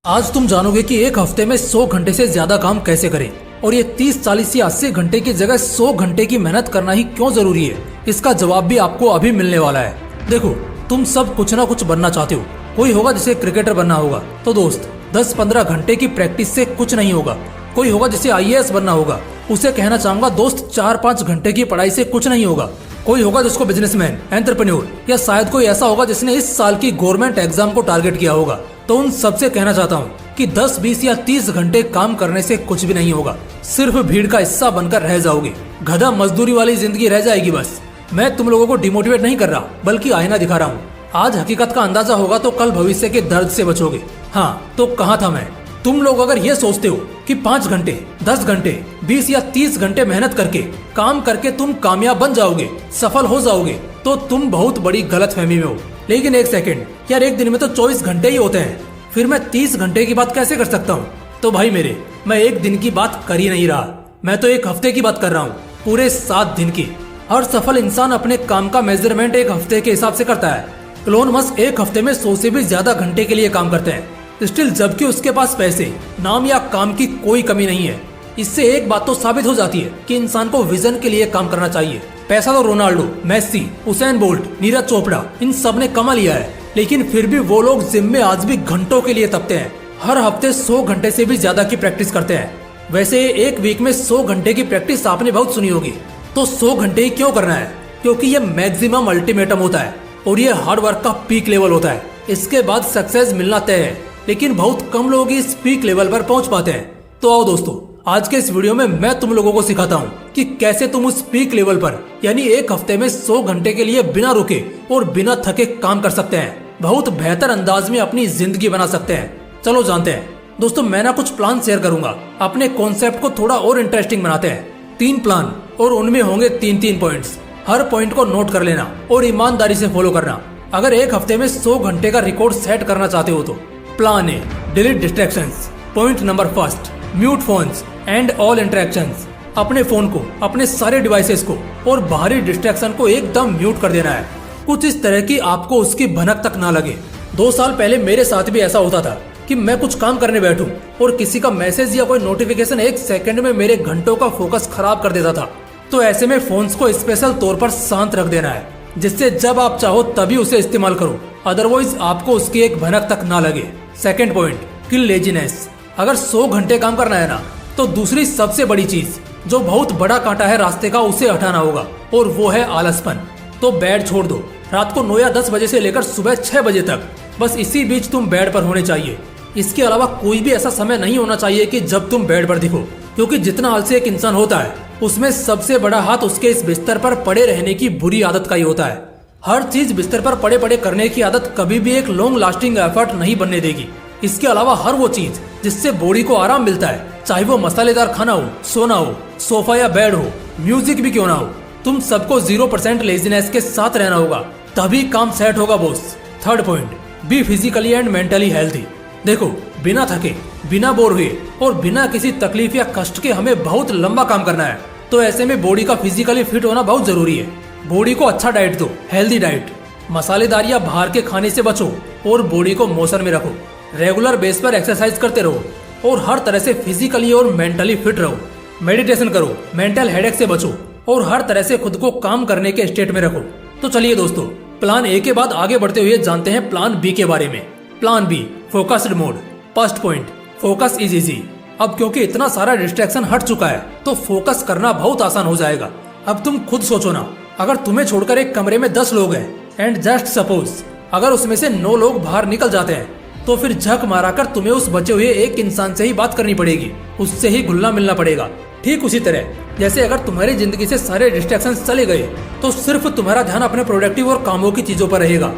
आज तुम जानोगे कि एक हफ्ते में 100 घंटे से ज्यादा काम कैसे करें और ये 30, 40 या 80 घंटे की जगह 100 घंटे की मेहनत करना ही क्यों जरूरी है। इसका जवाब भी आपको अभी मिलने वाला है। देखो, तुम सब कुछ ना कुछ बनना चाहते हो। कोई होगा जिसे क्रिकेटर बनना होगा, तो दोस्त 10-15 घंटे की प्रैक्टिस से कुछ नहीं होगा। कोई होगा जिसे IAS बनना होगा, उसे कहना चाहूंगा दोस्त 4-5 घंटे की पढ़ाई से कुछ नहीं होगा। कोई होगा जिसको बिजनेसमैन, एंटरप्रेन्योर या शायद कोई ऐसा होगा जिसने इस साल की गवर्नमेंट एग्जाम को टारगेट किया होगा, तो उन सबसे कहना चाहता हूँ कि 10, 20 या 30 घंटे काम करने से कुछ भी नहीं होगा। सिर्फ भीड़ का हिस्सा बनकर रह जाओगे। गधा मजदूरी वाली जिंदगी रह जाएगी बस। मैं तुम लोगों को डिमोटिवेट नहीं कर रहा, बल्कि आईना दिखा रहा हूँ। आज हकीकत का अंदाजा होगा तो कल भविष्य के दर्द से बचोगे। हाँ, तो कहाँ था मैं। तुम लोग अगर ये सोचते हो कि 5 घंटे, 10 घंटे, 20 या 30 घंटे मेहनत करके, काम करके तुम कामयाब बन जाओगे, सफल हो जाओगे, तो तुम बहुत बड़ी गलतफहमी में हो। लेकिन एक सेकंड यार, एक दिन में तो 24 घंटे ही होते हैं, फिर मैं 30 घंटे की बात कैसे कर सकता हूँ। तो भाई मेरे, मैं एक दिन की बात कर ही नहीं रहा, मैं तो एक हफ्ते की बात कर रहा हूँ, पूरे 7 दिन की। हर सफल इंसान अपने काम का मेजरमेंट एक हफ्ते के हिसाब से करता है। इलोन मस्क एक हफ्ते में 100 से भी ज्यादा घंटे के लिए काम करते हैं, स्टिल जबकि उसके पास पैसे, नाम या काम की कोई कमी नहीं है। इससे एक बात तो साबित हो जाती है कि इंसान को विजन के लिए काम करना चाहिए। पैसा तो Ronaldo, Messi, Usain Bolt, Neeraj Chopra, इन सब ने कमा लिया है, लेकिन फिर भी वो लोग जिम में आज भी घंटों के लिए तपते हैं। हर हफ्ते 100 घंटे से भी ज्यादा की प्रैक्टिस करते हैं। वैसे एक वीक में 100 घंटे की प्रैक्टिस आपने बहुत सुनी होगी, तो 100 घंटे ही क्यों करना है? क्योंकि ये मैक्सिमम अल्टीमेटम होता है और ये हार्ड वर्क का पीक लेवल होता है। इसके बाद सक्सेस मिलना तय है, लेकिन बहुत कम लोग इस पीक लेवल पर पहुंच पाते हैं। तो आओ दोस्तों, आज के इस वीडियो में मैं तुम लोगों को सिखाता हूं कि कैसे तुम उस पीक लेवल पर, यानी एक हफ्ते में 100 घंटे के लिए बिना रुके और बिना थके काम कर सकते हैं। बहुत बेहतर अंदाज में अपनी जिंदगी बना सकते हैं। चलो जानते हैं। दोस्तों, मैं ना कुछ प्लान शेयर करूंगा, अपने कॉन्सेप्ट को थोड़ा और इंटरेस्टिंग बनाते हैं। 3 प्लान और उनमें होंगे 3-3 पॉइंट्स। हर पॉइंट को नोट कर लेना और ईमानदारी से फॉलो करना अगर एक हफ्ते में 100 घंटे का रिकॉर्ड सेट करना चाहते हो तो। Plan A, delete distractions. Point number 1, mute phones and all interactions. अपने फोन को, अपने सारे डिवाइसेस को और बाहरी डिस्ट्रैक्शन को एकदम म्यूट कर देना है, कुछ इस तरह की आपको उसकी भनक तक ना लगे। 2 साल पहले मेरे साथ भी ऐसा होता था कि मैं कुछ काम करने बैठूं और किसी का मैसेज या कोई नोटिफिकेशन 1 सेकंड में मेरे घंटों का फोकस खराब कर देता था। तो ऐसे में फोन्स को स्पेशल तौर पर शांत रख देना है, जिससे जब आप चाहो तभी उसे इस्तेमाल करो, अदरवाइज आपको उसकी एक भनक तक ना लगे। सेकंड पॉइंट, किल लेजीनेस। अगर 100 घंटे काम करना है ना, तो दूसरी सबसे बड़ी चीज जो बहुत बड़ा कांटा है रास्ते का, उसे हटाना होगा, और वो है आलसपन। तो बेड छोड़ दो। रात को 9 या 10 बजे से लेकर सुबह 6 बजे तक, बस इसी बीच तुम बेड पर होने चाहिए। इसके अलावा कोई भी ऐसा समय नहीं होना चाहिए कि जब तुम बेड पर दिखो, क्योंकि जितना आलसी एक इंसान होता है, उसमें सबसे बड़ा हाथ उसके इस बिस्तर पर पड़े रहने की बुरी आदत का ही होता है। हर चीज बिस्तर पर पड़े पड़े करने की आदत कभी भी एक लॉन्ग लास्टिंग एफर्ट नहीं बनने देगी। इसके अलावा हर वो चीज जिससे बॉडी को आराम मिलता है, चाहे वो मसालेदार खाना हो, सोना हो, सोफा या बेड हो, म्यूजिक भी क्यों ना हो, तुम सबको 0% लेजीनेस के साथ रहना होगा, तभी काम सेट होगा boss. Third point, be physically and mentally healthy. देखो, बिना थके, बिना बोर हुए और बिना किसी तकलीफ या कष्ट के हमें बहुत लंबा काम करना है, तो ऐसे में बॉडी का फिजिकली फिट होना बहुत जरूरी है। बॉडी को अच्छा डाइट दो, हेल्दी डाइट। मसालेदार या बाहर के खाने से बचो और बॉडी को मोशन में रखो। रेगुलर बेस पर एक्सरसाइज करते रहो और हर तरह से फिजिकली और मेंटली फिट रहो। मेडिटेशन करो, मेंटल हेडेक से बचो और हर तरह से खुद को काम करने के स्टेट में रखो। तो चलिए दोस्तों, प्लान ए के बाद आगे बढ़ते हुए जानते हैं प्लान बी के बारे में। Plan B, focused mode. First point, focus is easy. अब क्योंकि इतना सारा डिस्ट्रैक्शन हट चुका है, तो फोकस करना बहुत आसान हो जाएगा। अब तुम खुद सोचो ना, अगर तुम्हें छोड़कर एक कमरे में 10 लोग हैं, एंड जस्ट सपोज अगर उसमें से 9 लोग बाहर निकल जाते हैं, तो फिर झक माराकर तुम्हें उस बचे हुए एक इंसान से ही बात करनी पड़ेगी, उससे ही घुलना मिलना पड़ेगा। ठीक उसी तरह जैसे अगर तुम्हारी जिंदगी से सारे डिस्ट्रैक्शन चले गए, तो सिर्फ तुम्हारा ध्यान अपने प्रोडक्टिव और कामों की चीजों पर रहेगा।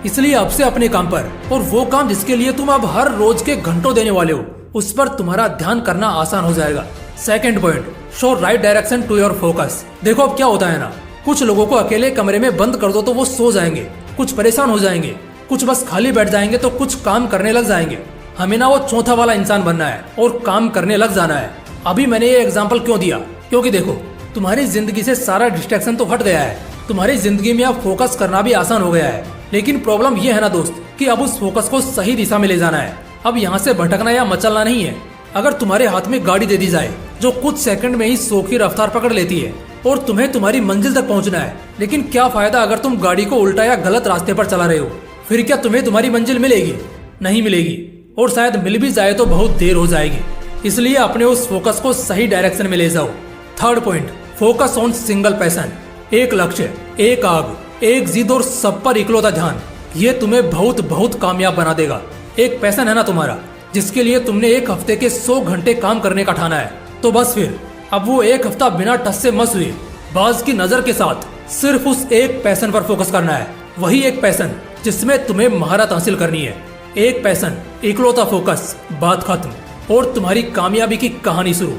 इसलिए अब से अपने काम पर, और वो काम जिसके लिए तुम अब हर रोज के घंटों देने वाले हो, उस पर तुम्हारा ध्यान करना आसान हो जाएगा। Second point, show right direction to your focus. देखो, अब क्या होता है ना, कुछ लोगों को अकेले कमरे में बंद कर दो तो वो सो जाएंगे, कुछ परेशान हो जाएंगे, कुछ बस खाली बैठ जाएंगे, तो कुछ काम करने लग जाएंगे। हमें ना वो चौथा वाला इंसान बनना है और काम करने लग जाना है। अभी मैंने ये एग्जांपल क्यों दिया, क्योंकि देखो, तुम्हारी जिंदगी से सारा डिस्ट्रैक्शन तो हट गया है, तुम्हारी जिंदगी में अब फोकस करना भी आसान हो गया है। लेकिन प्रॉब्लम ये है ना दोस्त, कि अब उस फोकस को सही दिशा में ले जाना है। अब यहाँ से भटकना या मचलना नहीं है। अगर तुम्हारे हाथ में गाड़ी दे दी जाए जो कुछ सेकंड में ही 100 की रफ्तार पकड़ लेती है और तुम्हें तुम्हारी मंजिल तक पहुंचना है, लेकिन क्या फायदा अगर तुम गाड़ी को उल्टा या गलत रास्ते पर चला रहे हो? फिर क्या तुम्हें तुम्हारी मंजिल मिलेगी? नहीं मिलेगी, और शायद मिल भी जाए तो बहुत देर हो जाएगी। इसलिए अपने उस फोकस को सही डायरेक्शन में ले जाओ। Third point, focus on single passion. एक लक्ष्य, एक आग, एक जिद और सब पर इकलौता ध्यान, ये तुम्हें बहुत बहुत कामयाब बना देगा। एक पैशन है ना तुम्हारा, जिसके लिए तुमने एक हफ्ते के 100 घंटे काम करने का ठाना है, तो बस फिर अब वो एक हफ्ता बिना टस से मस हुए बाज की नजर के साथ सिर्फ उस एक पैशन पर फोकस करना है। वही एक पैशन जिसमें तुम्हें महारत हासिल करनी है। एक पैशन, इकलौता फोकस, बात खत्म और तुम्हारी कामयाबी की कहानी शुरू।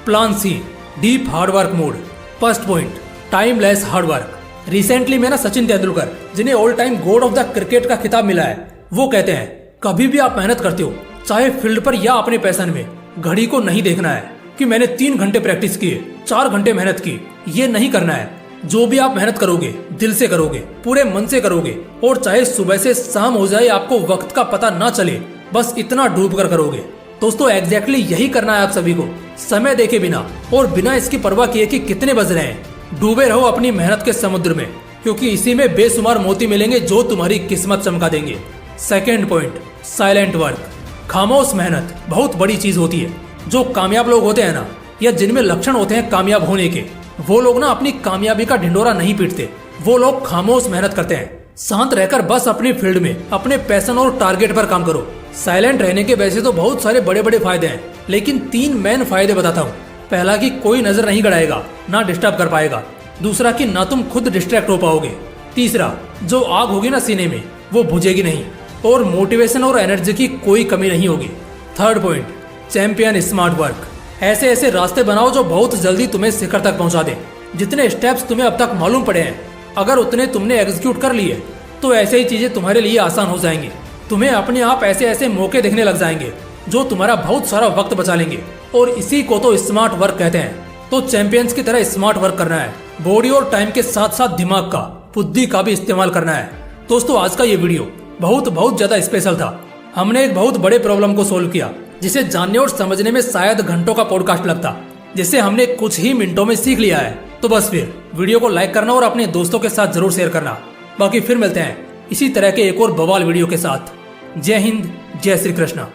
Plan C, deep hard work mode. First point, timeless hard work. Recently में ना सचिन तेंदुलकर, जिन्हें all time god of the cricket का खिताब मिला है, वो कहते हैं कभी भी आप मेहनत करते हो, चाहे फील्ड पर या अपने पैशन में, घड़ी को नहीं देखना है कि मैंने 3 घंटे प्रैक्टिस किए, 4 घंटे मेहनत की। ये नहीं करना है। जो भी आप मेहनत करोगे दिल से करोगे, पूरे मन से करोगे, और चाहे सुबह से शाम हो जाए आपको वक्त का पता ना चले, बस इतना डूब कर करोगे। दोस्तों एग्जैक्टली यही करना है आप सभी को, समय देखे बिना और बिना इसकी परवाह किए कि कितने बज रहे हैं। डूबे रहो अपनी मेहनत के समुद्र में, क्योंकि इसी में बेशुमार मोती मिलेंगे जो तुम्हारी किस्मत चमका देंगे। Second point, silent work. खामोश मेहनत बहुत बड़ी चीज होती है। जो कामयाब लोग होते हैं ना, या जिनमें लक्षण होते हैं कामयाब होने के, वो लोग ना अपनी कामयाबी का ढिंडोरा नहीं पीटते। वो लोग खामोश मेहनत करते हैं। शांत रहकर बस अपनी फील्ड में अपने पैशन और टारगेट पर काम करो। साइलेंट रहने के वैसे तो बहुत सारे बड़े बड़े फायदे हैं, लेकिन 3 मेन फायदे बताता हूँ। पहला कि कोई नजर नहीं गड़ाएगा, ना डिस्टर्ब कर पाएगा। दूसरा कि ना तुम खुद डिस्ट्रैक्ट हो पाओगे। तीसरा, जो आग होगी ना सीने में, वो बुझेगी नहीं, और मोटिवेशन और एनर्जी की कोई कमी नहीं होगी। Third point, champion smart work. ऐसे ऐसे रास्ते बनाओ जो बहुत जल्दी तुम्हें शिखर तक पहुंचा दे। जितने स्टेप्स तुम्हें अब तक मालूम पड़े हैं, अगर उतने तुमने एग्जीक्यूट कर लिए तो ऐसे ही चीजें तुम्हारे लिए आसान हो जाएंगी। तुम्हें अपने आप ऐसे ऐसे मौके देखने लग जाएंगे जो तुम्हारा बहुत सारा वक्त बचा लेंगे, और इसी को तो स्मार्ट वर्क कहते हैं। तो चैंपियंस की तरह स्मार्ट वर्क करना है। बॉडी और टाइम के साथ साथ दिमाग का, बुद्धि का भी इस्तेमाल करना है। दोस्तों आज का ये वीडियो बहुत ज्यादा स्पेशल था। हमने एक बहुत बड़े प्रॉब्लम को सोल्व किया, जिसे जानने और समझने में शायद घंटों का पॉडकास्ट लगता, जिसे हमने कुछ ही मिनटों में सीख लिया है। तो बस फिर वीडियो को लाइक करना और अपने दोस्तों के साथ जरूर शेयर करना। बाकी फिर मिलते हैं इसी तरह के एक और बवाल वीडियो के साथ। जय हिंद, जय श्री कृष्ण।